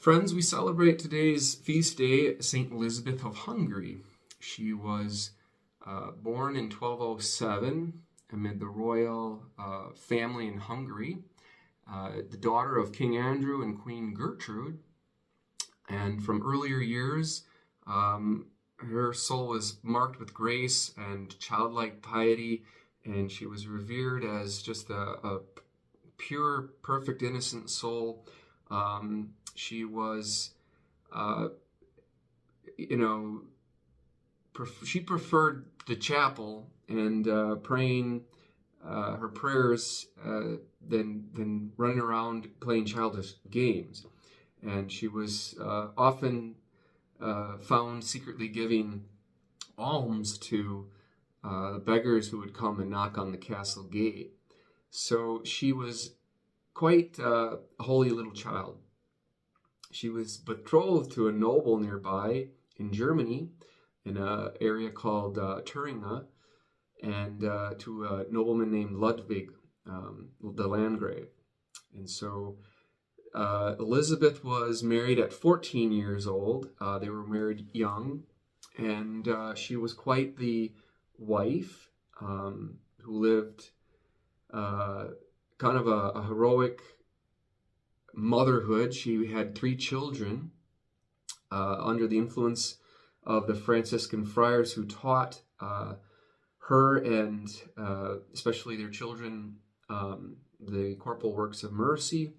Friends, we celebrate today's feast day, St. Elizabeth of Hungary. She was born in 1207 amid the royal family in Hungary, the daughter of King Andrew and Queen Gertrude. And from earlier years, her soul was marked with grace and childlike piety, and she was revered as just a pure, perfect, innocent soul. She was, she preferred the chapel and praying her prayers than running around playing childish games. And she was often found secretly giving alms to the beggars who would come and knock on the castle gate. So she was quite a holy little child. She was betrothed to a noble nearby in Germany, in an area called Thuringia, and to a nobleman named Ludwig, the Landgrave. And so Elizabeth was married at 14 years old. They were married young, and she was quite the wife who lived kind of a heroic motherhood. She had 3 children under the influence of the Franciscan friars who taught her and especially their children the corporal works of mercy.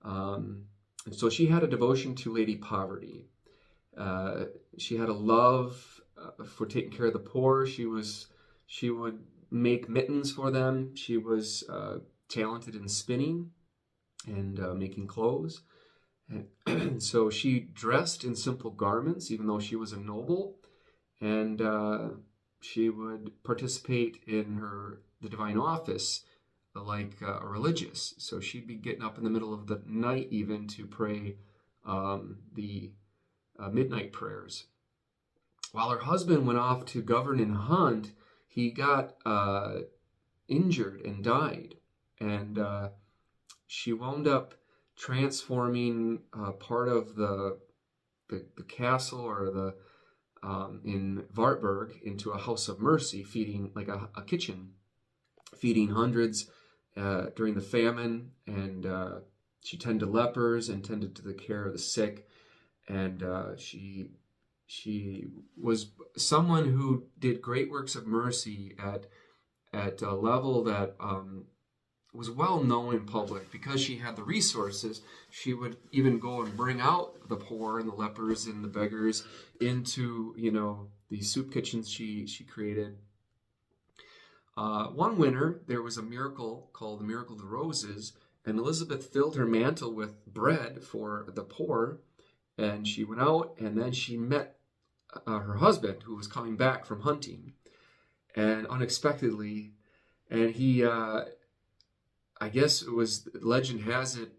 And so she had a devotion to Lady Poverty. She had a love for taking care of the poor. She would make mittens for them. She was talented in spinning and making clothes. And so she dressed in simple garments, even though she was a noble, and she would participate in the divine office like a religious. So she'd be getting up in the middle of the night even to pray the midnight prayers. While her husband went off to govern and hunt, he got injured and died. And she wound up transforming part of the castle or the in Wartburg into a house of mercy, feeding like a kitchen, feeding hundreds during the famine. And she tended to lepers and tended to the care of the sick. And she was someone who did great works of mercy at a level that was well known in public. Because she had the resources, she would even go and bring out the poor and the lepers and the beggars into, the soup kitchens she created. One winter, there was a miracle called the Miracle of the Roses, and Elizabeth filled her mantle with bread for the poor, and she went out, and then she met her husband, who was coming back from hunting, and unexpectedly, and he, I guess it was, legend has it,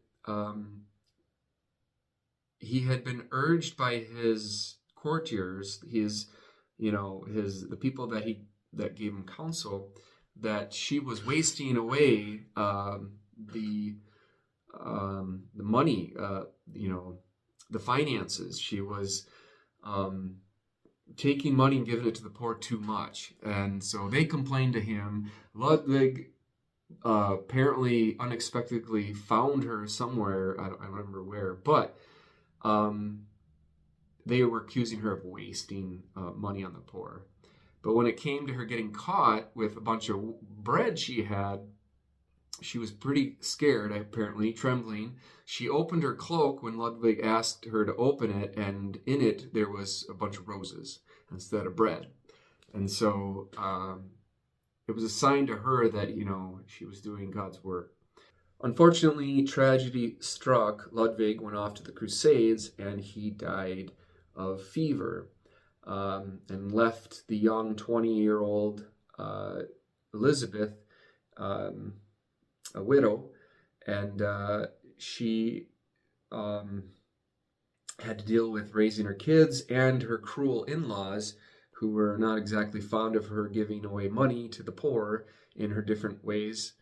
he had been urged by his courtiers, the people that gave him counsel, that she was wasting away the money, the finances. She was taking money and giving it to the poor too much. And so they complained to him. Ludwig apparently unexpectedly found her somewhere. I don't remember where, but they were accusing her of wasting money on the poor. But when it came to her getting caught with a bunch of bread she had, she was pretty scared, apparently, trembling. She opened her cloak when Ludwig asked her to open it, and in it there was a bunch of roses instead of bread. And so it was a sign to her that, she was doing God's work. Unfortunately, tragedy struck. Ludwig went off to the Crusades, and he died of fever. And left the young 20-year-old Elizabeth a widow, and she had to deal with raising her kids and her cruel in-laws, who were not exactly fond of her giving away money to the poor in her different ways.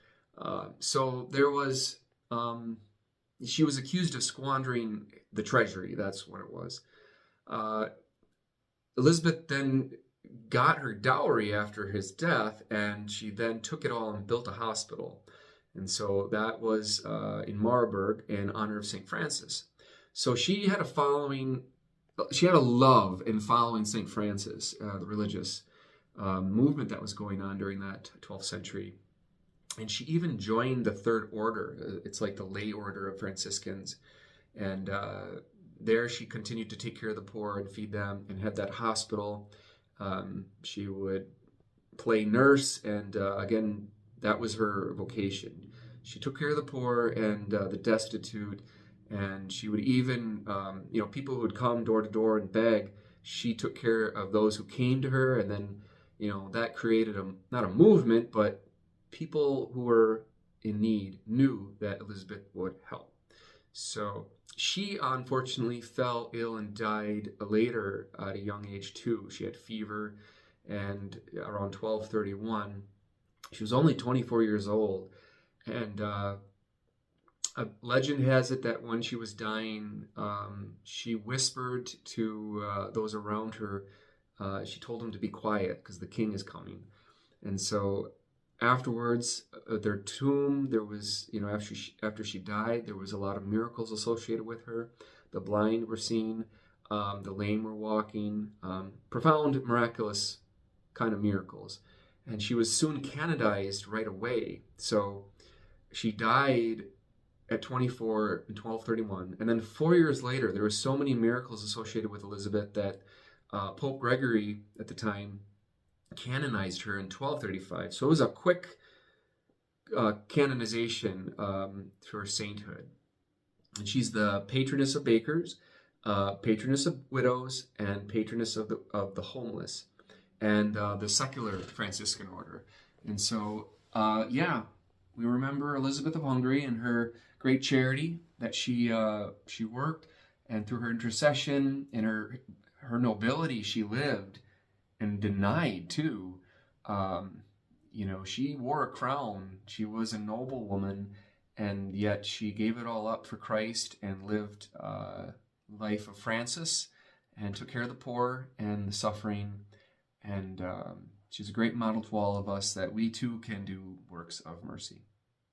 So there was she was accused of squandering the treasury. That's what it was. Uh, Elizabeth then got her dowry after his death, and she then took it all and built a hospital. And so that was in Marburg in honor of St. Francis. So she had a following, she had a love in following St. Francis, the religious movement that was going on during that 12th century. And she even joined the Third Order. It's like the lay order of Franciscans. And there she continued to take care of the poor and feed them and had that hospital. She would play nurse, and again, that was her vocation. She took care of the poor and the destitute, and she would even, people who would come door to door and beg, she took care of those who came to her, and then, that created not a movement, but people who were in need knew that Elizabeth would help. So she unfortunately fell ill and died later at a young age too. She had fever, and around 1231, she was only 24 years old. And a legend has it that when she was dying, she whispered to those around her, she told them to be quiet because the king is coming. And so afterwards, their tomb, there was, after she died, there was a lot of miracles associated with her. The blind were seen, the lame were walking, profound, miraculous kind of miracles. And she was soon canonized right away. So she died at 24 in 1231. And then 4 years later, there were so many miracles associated with Elizabeth that Pope Gregory at the time canonized her in 1235. So it was a quick canonization to her sainthood. And she's the patroness of bakers, patroness of widows, and patroness of the homeless, and the secular Franciscan order. And so, we remember Elizabeth of Hungary and her great charity that she worked, and through her intercession and her nobility, she lived and denied too. She wore a crown. She was a noble woman, and yet she gave it all up for Christ and lived life of Francis and took care of the poor and the suffering. And she's a great model to all of us that we too can do works of mercy.